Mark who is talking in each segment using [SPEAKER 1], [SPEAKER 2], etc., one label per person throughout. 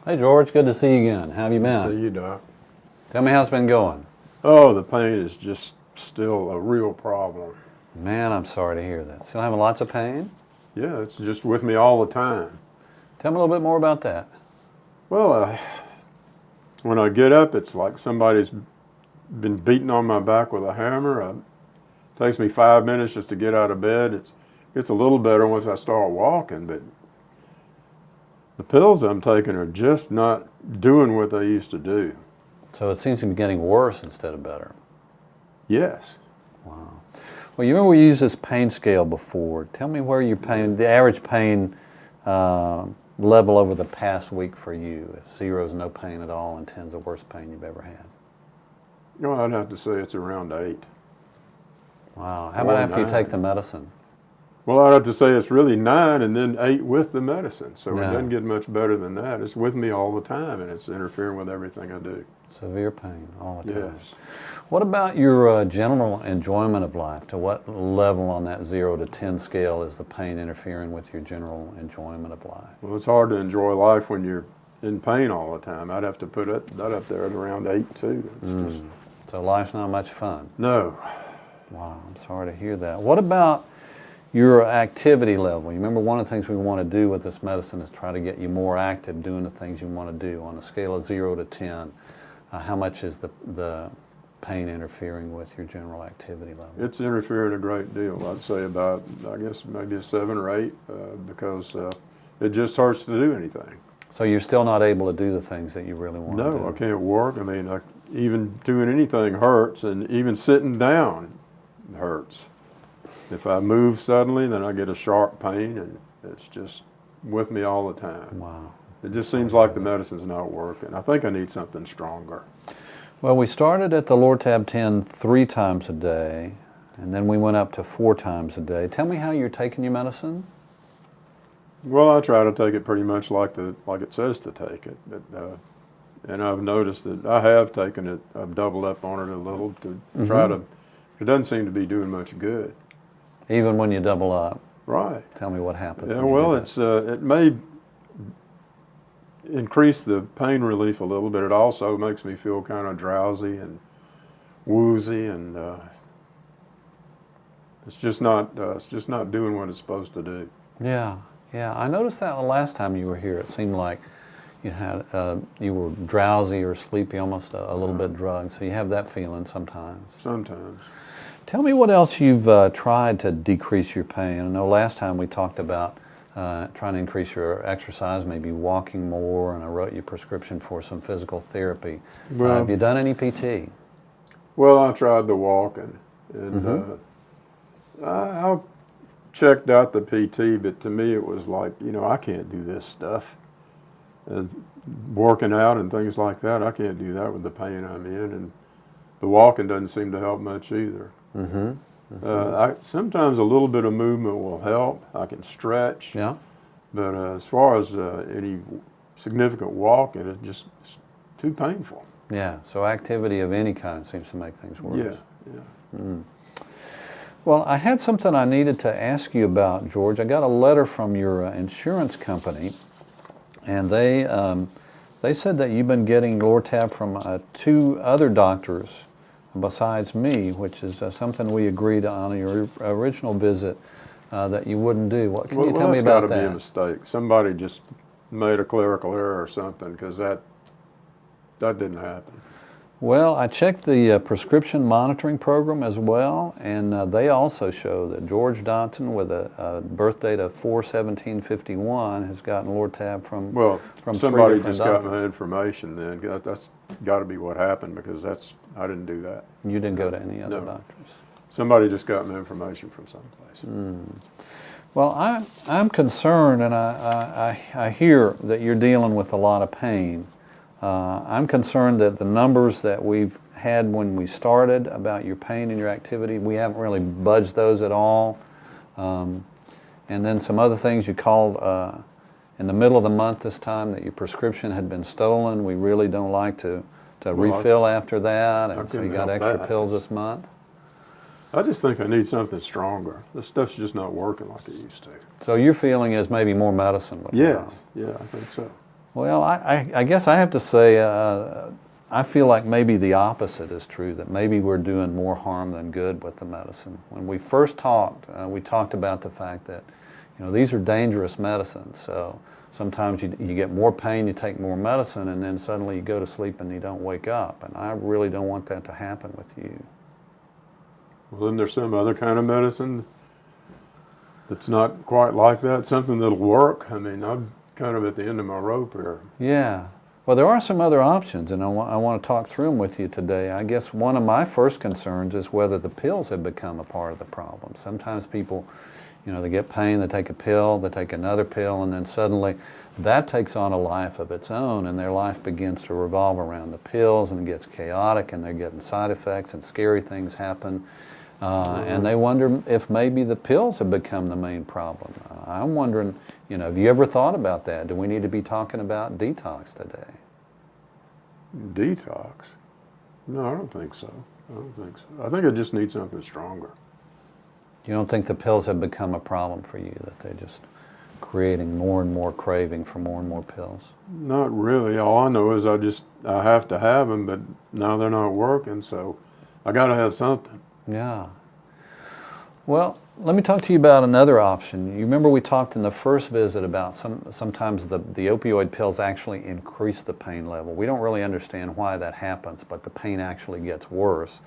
[SPEAKER 1] Hey George, good to see you again. How have you
[SPEAKER 2] Good to
[SPEAKER 1] been?
[SPEAKER 2] see you, Doc.
[SPEAKER 1] Tell me how it's been going.
[SPEAKER 2] Oh, the pain is just still a real problem.
[SPEAKER 1] Man, I'm sorry to hear that. Still having lots of pain?
[SPEAKER 2] Yeah, it's just with me all the time.
[SPEAKER 1] Tell me a little bit more about that.
[SPEAKER 2] Well, when I get up, it's like somebody's been beating on my back with a hammer. It takes me 5 minutes just to get out of bed. It's a little better once I start walking, but the pills I'm taking are just not doing what they used to do.
[SPEAKER 1] So it seems to be getting worse instead of better.
[SPEAKER 2] Yes.
[SPEAKER 1] Wow. Well, you remember we used this pain scale before. Tell me where your pain, the average pain level over the past week for you. If 0 is no pain at all and 10 is the worst pain you've ever had.
[SPEAKER 2] Well, I'd have to say it's around 8.
[SPEAKER 1] Wow. How about after you take the medicine?
[SPEAKER 2] Well, I'd have to say it's really 9 and then 8 with the medicine. So
[SPEAKER 1] Yeah.
[SPEAKER 2] it doesn't get much better than that. It's with me all the time, and it's interfering with everything I do.
[SPEAKER 1] Severe pain all the time.
[SPEAKER 2] Yes.
[SPEAKER 1] What about your general enjoyment of life? To what level on that 0 to 10 scale is the pain interfering with your general enjoyment of life?
[SPEAKER 2] Well, it's hard to enjoy life when you're in pain all the time. I'd have to put that up there at around 8 too. It's just,
[SPEAKER 1] So life's not much fun.
[SPEAKER 2] no.
[SPEAKER 1] Wow, I'm sorry to hear that. What about your activity level? You remember one of the things we want to do with this medicine is try to get you more active doing the things you want to do. On a scale of 0 to 10, how much is the pain interfering with your general activity level?
[SPEAKER 2] It's interfering a great deal. I'd say about, I guess, maybe a 7 or 8 because it just hurts to do anything.
[SPEAKER 1] So you're still not able to do the things that you really want to do?
[SPEAKER 2] No, I can't work. I mean, even doing anything hurts, and even sitting down hurts. If I move suddenly, then I get a sharp pain, and it's just with me all the time.
[SPEAKER 1] Wow.
[SPEAKER 2] It just seems like the medicine's not working. I think I need something stronger.
[SPEAKER 1] Well, we started at the Lortab 10 3 times a day, and then we went up to 4 times a day. Tell me how you're taking your medicine.
[SPEAKER 2] Well, I try to take it pretty much like it says to take it, but, and I've noticed that I have taken it. I've doubled up on it a little to try to. It doesn't seem to be doing much good.
[SPEAKER 1] Even when you double up?
[SPEAKER 2] Right.
[SPEAKER 1] Tell me what happens.
[SPEAKER 2] Yeah. Well, it may increase the pain relief a little, but it also makes me feel kind of drowsy and woozy, and it's just not doing what it's supposed to do.
[SPEAKER 1] Yeah, yeah. I noticed that the last time you were here. It seemed like you had you were drowsy or sleepy, almost a little bit drugged. So you have that feeling sometimes.
[SPEAKER 2] Sometimes.
[SPEAKER 1] Tell me what else you've tried to decrease your pain. I know last time we talked about trying to increase your exercise, maybe walking more, and I wrote you a prescription for some physical therapy.
[SPEAKER 2] Well,
[SPEAKER 1] have you done any PT?
[SPEAKER 2] Well, I tried the walking, and I checked out the PT, but to me it was like, I can't do this stuff. Working out and things like that, I can't do that with the pain I'm in, and the walking doesn't seem to help much either. Sometimes a little bit of movement will help. I can stretch.
[SPEAKER 1] Yeah.
[SPEAKER 2] But as far as any significant walking, it's too painful.
[SPEAKER 1] Yeah. So activity of any kind seems to make things worse.
[SPEAKER 2] Yeah.
[SPEAKER 1] Well, I had something I needed to ask you about, George. I got a letter from your insurance company, and they said that you've been getting Lortab from 2 other doctors besides me, which is something we agreed on your original visit that you wouldn't do. What can you tell me about that?
[SPEAKER 2] That's got to be a mistake. Somebody just made a clerical error or something, because that didn't happen.
[SPEAKER 1] Well, I checked the prescription monitoring program as well, and they also show that George Dotson, with a birth date of 4/17/51, has gotten Lortab from
[SPEAKER 2] somebody
[SPEAKER 1] 3 different
[SPEAKER 2] just got
[SPEAKER 1] doctors.
[SPEAKER 2] my information then. That's got to be what happened, because I didn't do that.
[SPEAKER 1] You didn't go to any other
[SPEAKER 2] No.
[SPEAKER 1] doctors?
[SPEAKER 2] Somebody just got my information from someplace.
[SPEAKER 1] Well, I'm concerned, and I hear that you're dealing with a lot of pain. I'm concerned that the numbers that we've had when we started about your pain and your activity, we haven't really budged those at all. And then some other things you called in the middle of the month this time, that your prescription had been stolen. We really don't like to refill after that, and so you got extra pills this month.
[SPEAKER 2] I just think I need something stronger. This stuff's just not working like it used to.
[SPEAKER 1] So your feeling is maybe more medicine would help.
[SPEAKER 2] Yes, yeah, I think so.
[SPEAKER 1] Well, I guess I have to say I feel like maybe the opposite is true, that maybe we're doing more harm than good with the medicine. When we first talked, we talked about the fact that, you know, these are dangerous medicines. So sometimes you get more pain, you take more medicine, and then suddenly you go to sleep and you don't wake up. And I really don't want that to happen with you.
[SPEAKER 2] Well, then there's some other kind of medicine that's not quite like that, something that'll work. I mean, I'm kind of at the end of my rope here.
[SPEAKER 1] Yeah. Well, there are some other options, and I want to talk through them with you today. I guess one of my first concerns is whether the pills have become a part of the problem. Sometimes people, you know, they get pain, they take a pill, they take another pill, and then suddenly that takes on a life of its own, and their life begins to revolve around the pills, and it gets chaotic, and they're getting side effects, and scary things happen. And they wonder if maybe the pills have become the main problem. I'm wondering, you know, have you ever thought about that? Do we need to be talking about detox today?
[SPEAKER 2] Detox? No, I don't think so. I don't think so. I think I just need something stronger.
[SPEAKER 1] You don't think the pills have become a problem for you, that they're just creating more and more craving for more and more pills?
[SPEAKER 2] Not really. All I know is I have to have them, but now they're not working, so I got to have something.
[SPEAKER 1] Yeah. Well, let me talk to you about another option. You remember we talked in the first visit about sometimes the opioid pills actually increase the pain level. We don't really understand why that happens, but the pain actually gets worse.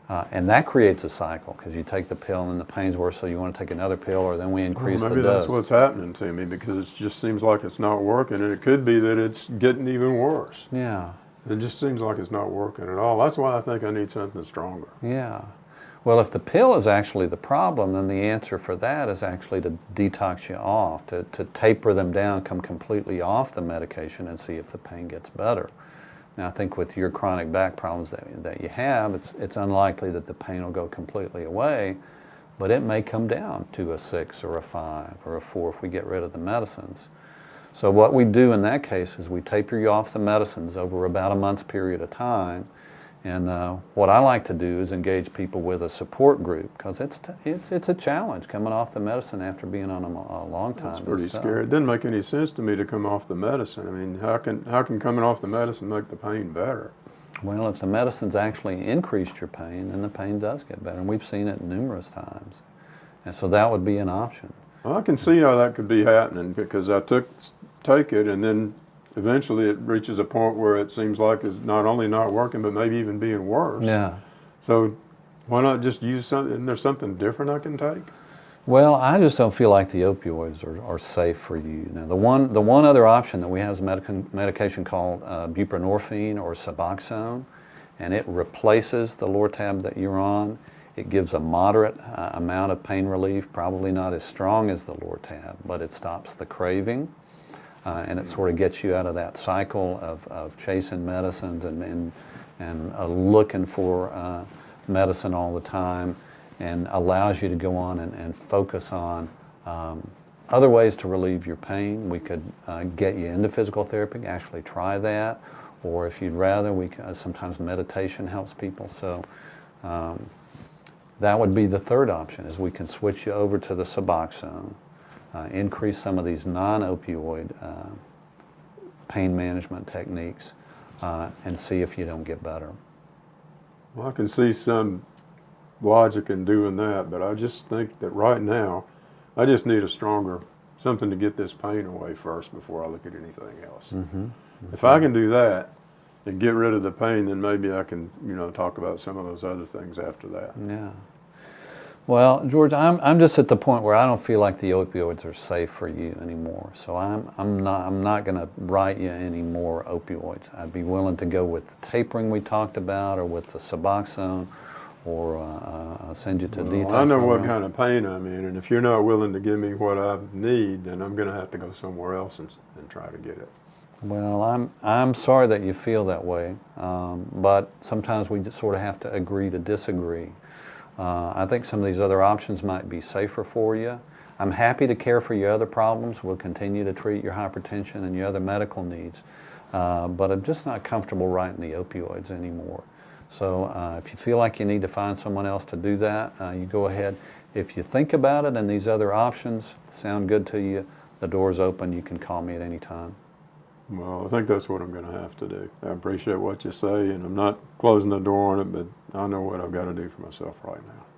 [SPEAKER 1] And that creates a cycle, because you take the pill and then the pain's worse, so you want to take another pill, or then we increase the dose.
[SPEAKER 2] Maybe that's what's happening to me, because it just seems like it's not working, and it could be that it's getting even worse.
[SPEAKER 1] Yeah.
[SPEAKER 2] It just seems like it's not working at all. That's why I think I need something stronger.
[SPEAKER 1] Yeah. Well, if the pill is actually the problem, then the answer for that is actually to detox you off, to taper them down, come completely off the medication and see if the pain gets better. Now, I think with your chronic back problems that you have, it's unlikely that the pain will go completely away, but it may come down to a 6 or a 5 or a 4 if we get rid of the medicines. So what we do in that case is we taper you off the medicines over about a month's period of time. And what I like to do is engage people with a support group, because it's a challenge coming off the medicine after being on them a long time.
[SPEAKER 2] It's pretty scary. It didn't make any sense to me to come off the medicine. I mean, how can coming off the medicine make the pain better?
[SPEAKER 1] Well, if the medicine's actually increased your pain, then the pain does get better, and we've seen it numerous times. And so that would be an option.
[SPEAKER 2] Well, I can see how that could be happening, because I take it, and then eventually it reaches a point where it seems like it's not only not working, but maybe even being worse.
[SPEAKER 1] Yeah.
[SPEAKER 2] So why not just use something? Isn't there something different I can take?
[SPEAKER 1] Well, I just don't feel like the opioids are safe for you. Now, the one other option that we have is medication called buprenorphine or Suboxone, and it replaces the Lortab that you're on. It gives a moderate amount of pain relief, probably not as strong as the Lortab, but it stops the craving. And it sort of gets you out of that cycle of chasing medicines and looking for medicine all the time, and allows you to go on and focus on other ways to relieve your pain. We could get you into physical therapy, actually try that, or if you'd rather, sometimes meditation helps people. So that would be the third option, is we can switch you over to the Suboxone. Increase some of these non-opioid pain management techniques and see if you don't get better.
[SPEAKER 2] Well, I can see some logic in doing that, but I just think that right now I just need something to get this pain away first before I look at anything else. Mm-hmm. If I can do that and get rid of the pain, then maybe I can, talk about some of those other things after that.
[SPEAKER 1] Yeah. Well, George, I'm just at the point where I don't feel like the opioids are safe for you anymore. So I'm not going to write you any more opioids. I'd be willing to go with the tapering we talked about, or with the Suboxone, or send you to a detox.
[SPEAKER 2] I know what kind of pain I'm in, and if you're not willing to give me what I need, then I'm going to have to go somewhere else and try to get it.
[SPEAKER 1] Well, I'm sorry that you feel that way, but sometimes we just sort of have to agree to disagree. I think some of these other options might be safer for you. I'm happy to care for your other problems. We'll continue to treat your hypertension and your other medical needs. But I'm just not comfortable writing the opioids anymore. So if you feel like you need to find someone else to do that, you go ahead. If you think about it and these other options sound good to you, the door's open. You can call me at any time.
[SPEAKER 2] Well, I think that's what I'm going to have to do. I appreciate what you say, and I'm not closing the door on it, but I know what I've got to do for myself right now.